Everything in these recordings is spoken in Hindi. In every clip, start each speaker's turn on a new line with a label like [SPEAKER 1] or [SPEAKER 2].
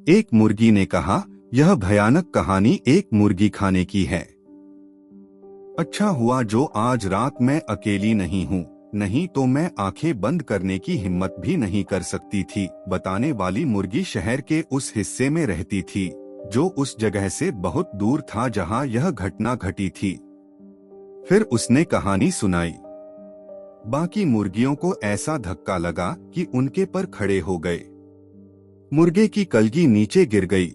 [SPEAKER 1] एक मुर्गी ने कहा, यह भयानक कहानी एक मुर्गी खाने की है। अच्छा हुआ जो आज रात मैं अकेली नहीं हूँ, नहीं तो मैं आंखें बंद करने की हिम्मत भी नहीं कर सकती थी। बताने वाली मुर्गी शहर के उस हिस्से में रहती थी जो उस जगह से बहुत दूर था जहाँ यह घटना घटी थी। फिर उसने कहानी सुनाई। बाकी मुर्गियों को ऐसा धक्का लगा कि उनके पर खड़े हो गए। मुर्गे की कलगी नीचे गिर गई।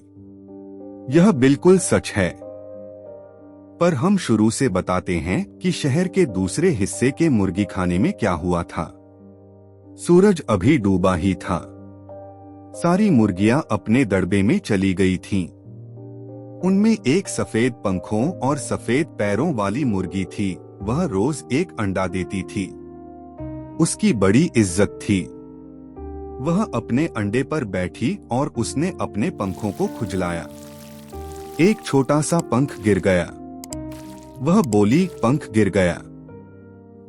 [SPEAKER 1] यह बिल्कुल सच है। पर हम शुरू से बताते हैं कि शहर के दूसरे हिस्से के मुर्गी खाने में क्या हुआ था। सूरज अभी डूबा ही था। सारी मुर्गियां अपने दड़बे में चली गई थीं। उनमें एक सफेद पंखों और सफेद पैरों वाली मुर्गी थी। वह रोज एक अंडा देती थी। उसकी बड़ी इज्जत थी। वह अपने अंडे पर बैठी और उसने अपने पंखों को खुजलाया। एक छोटा सा पंख गिर गया। वह बोली, पंख गिर गया।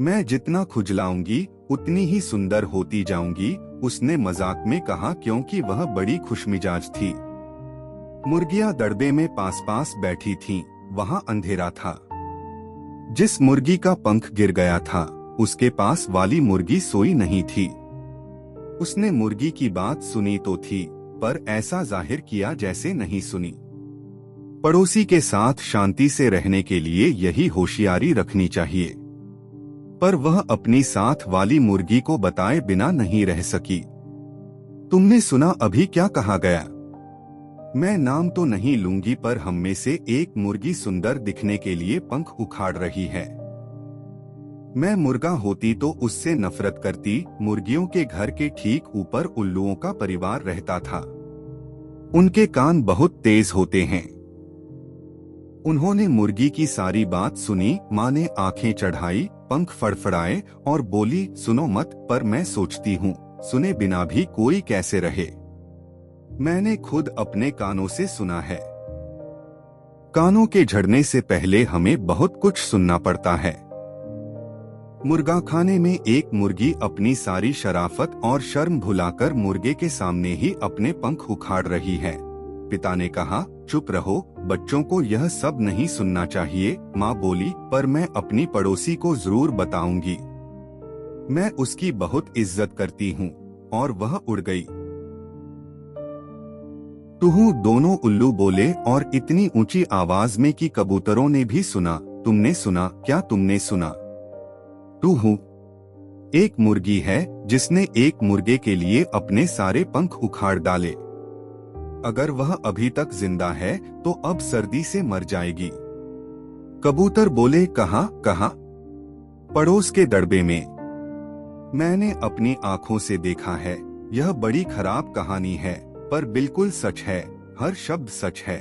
[SPEAKER 1] मैं जितना खुजलाऊंगी उतनी ही सुंदर होती जाऊंगी, उसने मजाक में कहा क्योंकि वह बड़ी खुशमिजाज थी। मुर्गियां दड़बे में पास पास बैठी थीं। वहां अंधेरा था। जिस मुर्गी का पंख गिर गया था उसके पास वाली मुर्गी सोई नहीं थी। उसने मुर्गी की बात सुनी तो थी, पर ऐसा जाहिर किया जैसे नहीं सुनी। पड़ोसी के साथ शांति से रहने के लिए यही होशियारी रखनी चाहिए। पर वह अपनी साथ वाली मुर्गी को बताए बिना नहीं रह सकी। तुमने सुना अभी क्या कहा गया? मैं नाम तो नहीं लूंगी, पर हम में से एक मुर्गी सुंदर दिखने के लिए पंख उखाड़ रही है। मैं मुर्गा होती तो उससे नफरत करती। मुर्गियों के घर के ठीक ऊपर उल्लुओं का परिवार रहता था। उनके कान बहुत तेज होते हैं। उन्होंने मुर्गी की सारी बात सुनी। माँ ने आंखें चढ़ाई, पंख फड़फड़ाए और बोली, सुनो मत, पर मैं सोचती हूँ सुने बिना भी कोई कैसे रहे। मैंने खुद अपने कानों से सुना है। कानों के झड़ने से पहले हमें बहुत कुछ सुनना पड़ता है। मुर्गा खाने में एक मुर्गी अपनी सारी शराफत और शर्म भुलाकर मुर्गे के सामने ही अपने पंख उखाड़ रही है। पिता ने कहा, चुप रहो, बच्चों को यह सब नहीं सुनना चाहिए। माँ बोली, पर मैं अपनी पड़ोसी को जरूर बताऊंगी। मैं उसकी बहुत इज्जत करती हूँ। और वह उड़ गई। टूहू, दोनों उल्लू बोले और इतनी ऊंची आवाज में कि कबूतरों ने भी सुना। तुमने सुना? क्या तुमने सुना? टूहू, एक मुर्गी है जिसने एक मुर्गे के लिए अपने सारे पंख उखाड़ डाले। अगर वह अभी तक जिंदा है तो अब सर्दी से मर जाएगी। कबूतर बोले, कहाँ कहाँ? पड़ोस के दड़बे में। मैंने अपनी आंखों से देखा है। यह बड़ी खराब कहानी है, पर बिल्कुल सच है। हर शब्द सच है।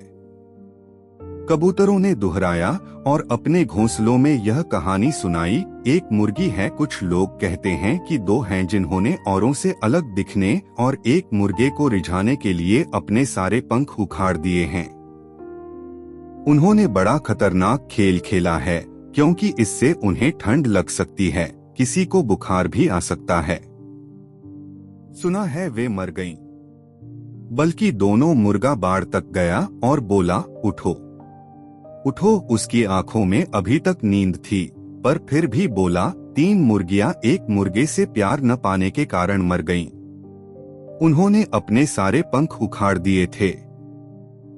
[SPEAKER 1] कबूतरों ने दोहराया और अपने घोंसलों में यह कहानी सुनाई। एक मुर्गी है। कुछ लोग कहते हैं कि दो हैं जिन्होंने औरों से अलग दिखने और एक मुर्गे को रिझाने के लिए अपने सारे पंख उखाड़ दिए हैं। उन्होंने बड़ा खतरनाक खेल खेला है, क्योंकि इससे उन्हें ठंड लग सकती है, किसी को बुखार भी आ सकता है। सुना है वे मर गईं। बल्कि दोनों मुर्गा बाड़ तक गया और बोला, उठो उठो। उसकी आंखों में अभी तक नींद थी, पर फिर भी बोला। 3 मुर्गियां एक मुर्गे से प्यार न पाने के कारण मर गईं। उन्होंने अपने सारे पंख उखाड़ दिए थे।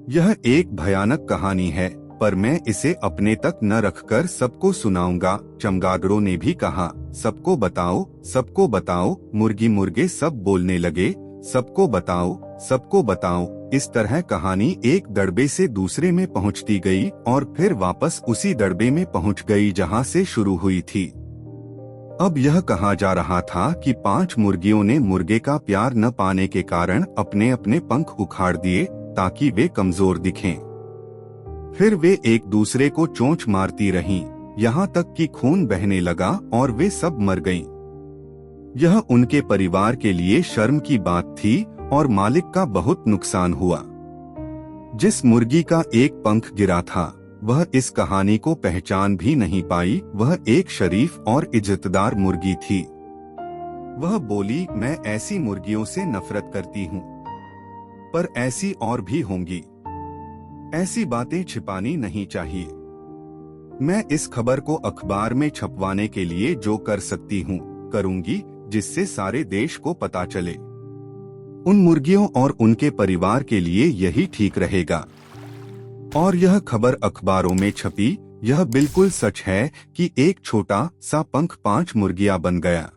[SPEAKER 1] यह एक भयानक कहानी है, पर मैं इसे अपने तक न रखकर सबको सुनाऊंगा। चमगादड़ों ने भी कहा, सबको बताओ, सबको बताओ। मुर्गी मुर्गे सब बोलने लगे, सबको बताओ, सबको बताओ। इस तरह कहानी एक दड़बे से दूसरे में पहुंचती गई और फिर वापस उसी दड़बे में पहुंच गई जहां से शुरू हुई थी। अब यह कहा जा रहा था कि 5 मुर्गियों ने मुर्गे का प्यार न पाने के कारण अपने अपने पंख उखाड़ दिए ताकि वे कमजोर दिखें। फिर वे एक दूसरे को चोंच मारती रहीं, यहाँ तक कि खून बहने लगा और वे सब मर गईं। यह उनके परिवार के लिए शर्म की बात थी और मालिक का बहुत नुकसान हुआ। जिस मुर्गी का एक पंख गिरा था वह इस कहानी को पहचान भी नहीं पाई। वह एक शरीफ और इज्जतदार मुर्गी थी। वह बोली, मैं ऐसी मुर्गियों से नफरत करती हूँ। पर ऐसी और भी होंगी। ऐसी बातें छिपानी नहीं चाहिए। मैं इस खबर को अखबार में छपवाने के लिए जो कर सकती हूँ करूंगी, जिससे सारे देश को पता चले। उन मुर्गियों और उनके परिवार के लिए यही ठीक रहेगा। और यह खबर अखबारों में छपी। यह बिल्कुल सच है कि एक छोटा सा पंख 5 मुर्गियां बन गया।